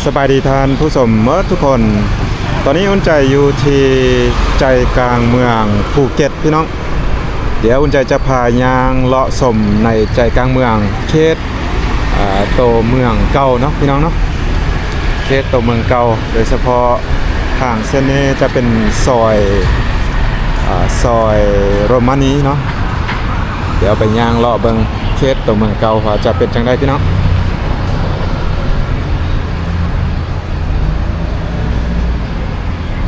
สบายดีท่านผู้ชมทุกคนตอนนี้อุ่นใจอยู่ที่ใจกลางเมืองภูเก็ตพี่น้องเดี๋ยวอุ่นใจจะพายางเลาะชมในใจกลางเมืองเขตโตเมืองเก่าเนาะพี่น้องเนาะเขตโตเมืองเก่าโดยเฉพาะทางเส้นนี้จะเป็นซอยโรมานีเนาะเดี๋ยวไปย่างเลาะเบิงเขตโตเมืองเก่าว่าจะเป็นจังไดพี่น้อง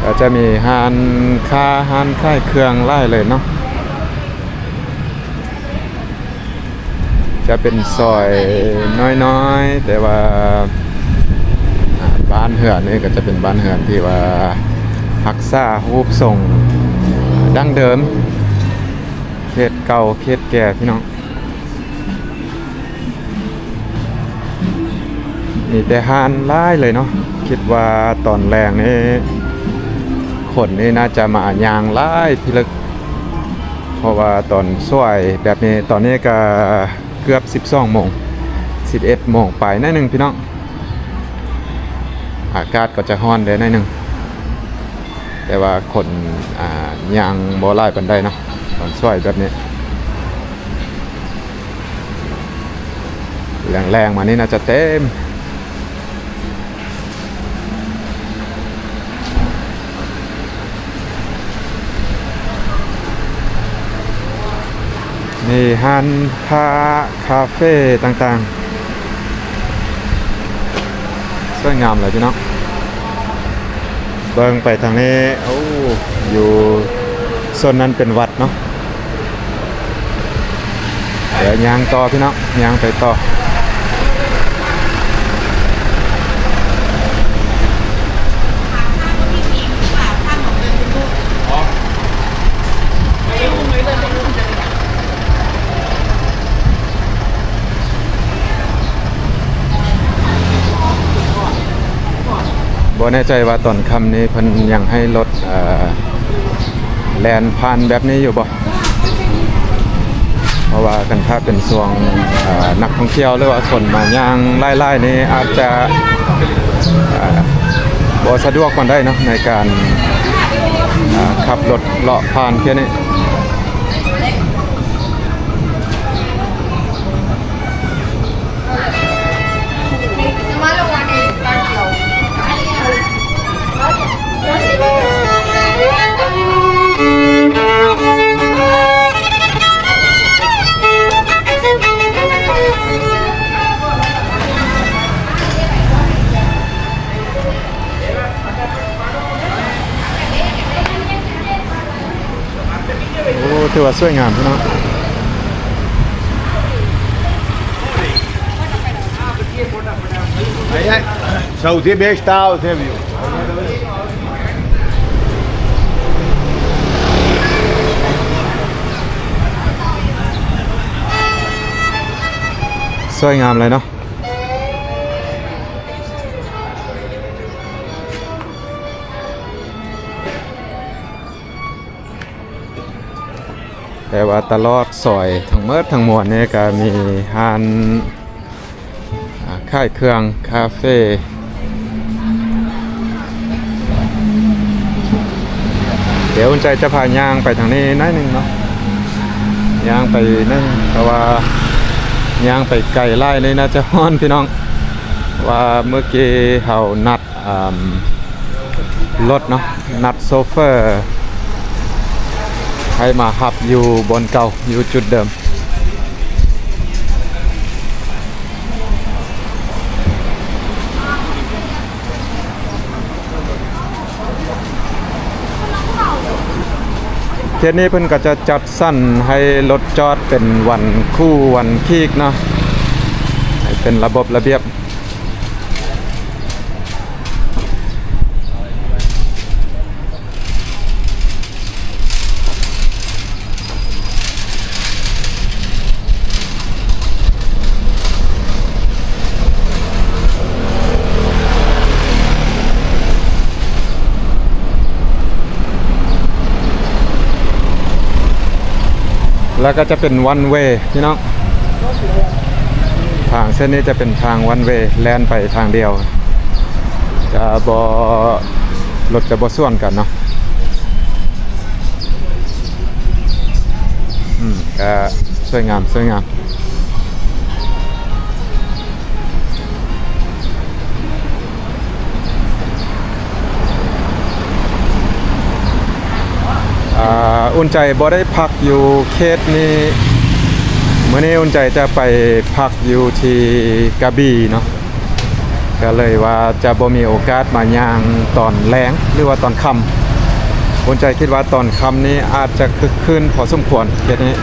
ก็จะมีห้านค่ายเครื่องไล่เลยเนาะจะเป็นซอยน้อยๆแต่ว่าบ้านเหือนนี่ก็จะเป็นบ้านเหือนที่ว่ารักษารูปทรงดั้งเดิมเขตเก่าเขตแก่พี่น้องมีแต่ห้านไล่เลยเนาะคิดว่าตอนแรกนี่คนนี่น่าจะมาย่างไล่พิลึกเพราะว่าตอนสวยแบบนี้ตอนนี้ก็เกือบ12 โมง11 โมงไปหน่อยนึงพี่น้องอากาศก็จะร้อนเลยหน่อยนึงแต่ว่าคนย่างบ่ไล่ปานใดเนาะตอนสวยแบบนี้แรงๆมานี่น่าจะเต็มนี่ห้านคาเฟ่ต่างๆสวยงามเลยพี่น้องเบิ่งไปทางนี้โอ้อยู่โซนนั้นเป็นวัดเนาะเดี๋ยวย่างต่อพี่น้องย่างไปต่อบ่แน่ใจว่าตอนค่ำนี้เพิ่นยังให้รถแล่นผ่านแบบนี้อยู่บ่เพราะว่ากันถ้าเป็นช่วงนักท่องเที่ยวหรือว่าคนมาย่างไล่ๆนี่อาจจะบ่สะดวกปานใดเนาะในการขับรถเลาะผ่านแค่นี้ถือว่าสวยงามพี่น้อง Saúde bestal, você viu? สวยงามเลยเนาะแต่ว่าตลอดซอยทั้งเมิดทั้งมวลเนี่ยก็มีห้านค่ายเครื่องคาเฟ่เดี๋ยวใจจะพาย่างไปทางนี้นิดนึงเนาะย่างไปนั่นเพราะว่าย่างไปไกลไล่เลยนะจะฮ้อนพี่น้องว่าเมื่อกี้เขานัดรถเนาะนัดโซเฟอร์ให้มาขับอยู่บนเก่าอยู่จุดเดิมเขตนี้เพิ่นก็จะจัดสั้นให้รถจอดเป็นวันคู่วันคีกเนาะให้เป็นระบบระเบียบแล้วก็จะเป็นวันเวย์พี่น้อง ทางเส้นนี้จะเป็นทางวันเวย์แล่นไปทางเดียว จะบ่รถจะบ่ส่วนกันเนาะก็สวยงามสวยงามอุ่นใจบ่ได้พักอยู่เขตนี้มื้อนี้อุ่นใจจะไปพักอยู่ที่กระบี่เนาะก็เลยว่าจะบ่มีโอกาสมาย่างตอนแล้งหรือว่าตอนค่ำอุ่นใจคิดว่าตอนค่ำนี้อาจจะคึกคืนพอสมควรเขตนี้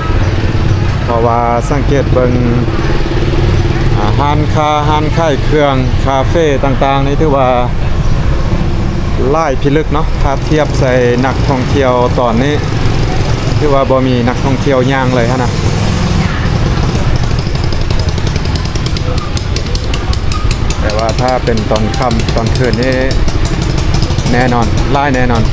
เพราะว่าสังเกตเบิ่งร้านขายเครื่องคาเฟ่ต่างๆนี่ถือว่าหลายพิลึกเนาะถ้าเทียบใส่นักท่องเที่ยวตอนนี้ถือว่าบ่มีนักท่องเที่ยวย่างเลยฮะนะแต่ว่าถ้าเป็นตอนค่ำตอนคืนนี่แน่นอนหลายแน่นอน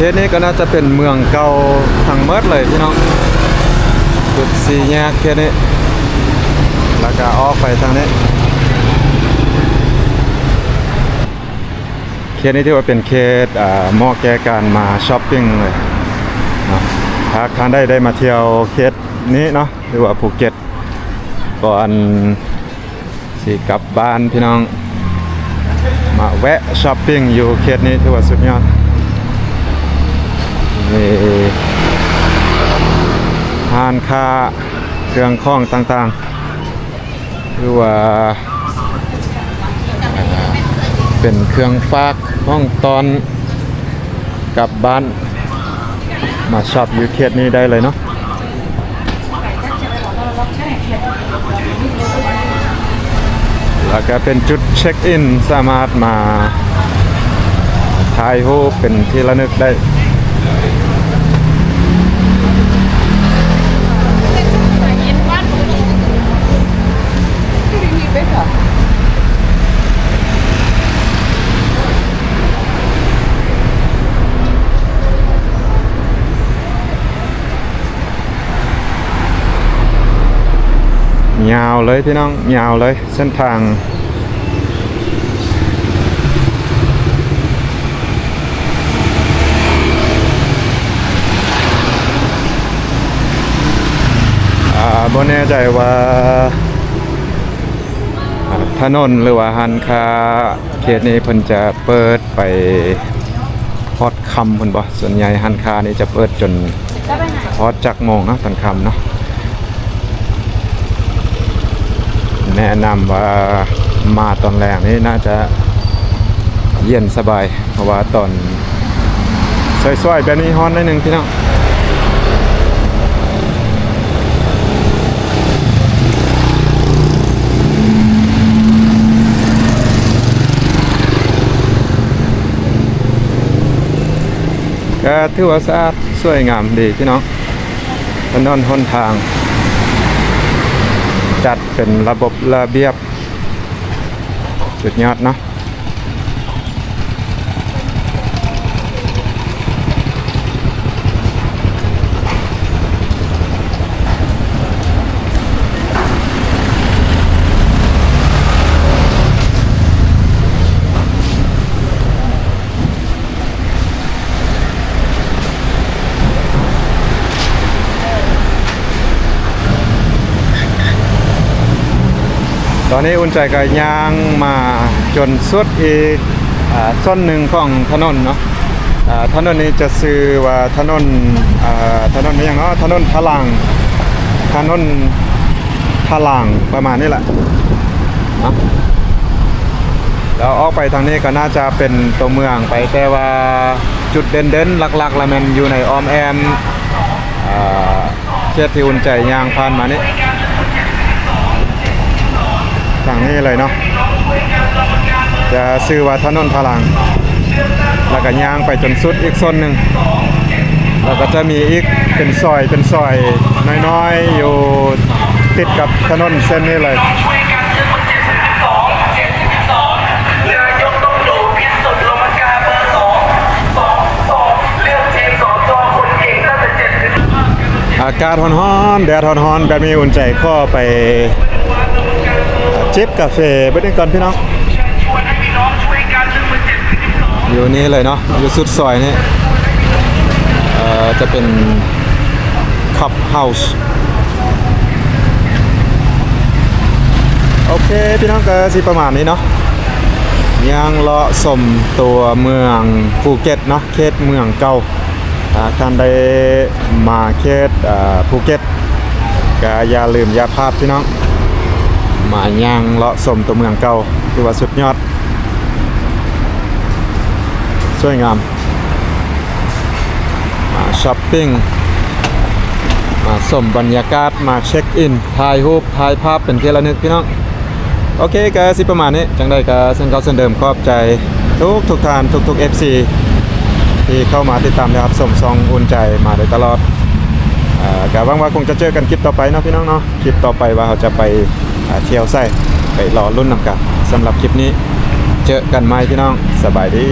เขตนี้ก็น่าจะเป็นเมืองเก่าทั้งหมดเลยพี่น้องจุดสี่แยกเขตนี้แล้วก็ออกไปทางนี้เขตนี้ที่ว่าเป็นเขตเหมาะแก่การมาช้อปปิ้งเลยเนาะถ้าท่านได้มาเที่ยวเขตนี้เนาะหรือว่าภูเก็ตก่อนสิกลับบ้านพี่น้องมาแวะช้อปปิ้งอยู่เขตนี้ถือว่าสุดยอดร้านค้าเครื่องข้องต่างๆหรือว่าเป็นเครื่องฝากห้องตอนกลับบ้านมาช็อปอยู่เขตนี้ได้เลยเนาะแล้วก็เป็นจุดเช็คอินสามารถมาถ่ายรูปเป็นที่ระลึกได้ยาวเลยพี่น้องยาวเลยเส้นทางบ่แน่ใจว่าถนนหรือว่าร้านค้าเขตนี้เพิ่นจะเปิดไปฮอดค่ำเพิ่นบ่ส่วนใหญ่ร้านค้านี้จะเปิดจนฮอดจักโมงเนาะตอนค่ำเนาะแนะนำว่ามาตอนแรกนี้น่าจะเย็นสบายเพราะว่าตอนสวยๆแบบนี้ฮ้อนนิดนึงพี่น้องก็ถือว่าสะอาดสวยงามดีพี่น้องถนนหนทางจัดเป็นระบบระเบียบสุดยอดเนาะตอนนี้อุ่นใจก็ย่างมาจนสุดอีกส้นหนึ่งของถนนเนาะถนนนี้จะชื่อว่าถนนนี้อย่างเนาะถนนพลังประมาณนี้แหละเนาะ แล้วออกไปทางนี้ก็น่าจะเป็นตัวเมืองไปแต่ว่าจุดเด่นๆหลักๆแล้วมันอยู่ในออมแอมเขตที่อุ่นใจย่างผ่านมานี่ทางนี้เลยเนาะจะชื่อว่าถนนพลังแล้วก็ย่างไปจนสุดอีกโซนหนึ่งแล้วก็จะมีอีกเป็นซอยน้อยๆอยู่ติดกับถนนเส้นนี้เลยอากาศร้อนๆแดดร้อนๆแบบนี้อุ่นใจข้อไปจิบกาแฟไปด้วยกันพี่น้องอยู่นี่เลยเนาะอยู่สุดซอยนี่จะเป็นคัพเฮาส์โอเคพี่น้องก็สิประมาณนี้เนาะยังเลาะสมตัวเมืองภูเก็ตเนาะเขตเมืองเก่าท่านได้มาเขตภูเก็ตก็อย่าลืมอย่าพลาดพี่น้องมาย่างเลาะสมตัวเมืองเก่าคือว่าสุดยอดสวยงามมาช้อปปิ้งมาสมบรรยากาศมาเช็คอินถ่ายรูปถ่ายภาพเป็นที่ระลึกพี่น้องโอเคก็สิประมาณนี้จังได้ก็เส้นเก่าเส้นเดิมขอบใจทุกท่านทุก FC ที่เข้ามาติดตามนะครับส่งซองอุ่นใจมาโดยตลอดก็หวังว่าคงจะเจอกันคลิปต่อไปเนาะพี่น้องเนาะคลิปต่อไปว่าเราจะไปเที่ยวไส้ไปรอรุ่นนำกันสำหรับคลิปนี้เจอกันไหมพี่น้องสบายดี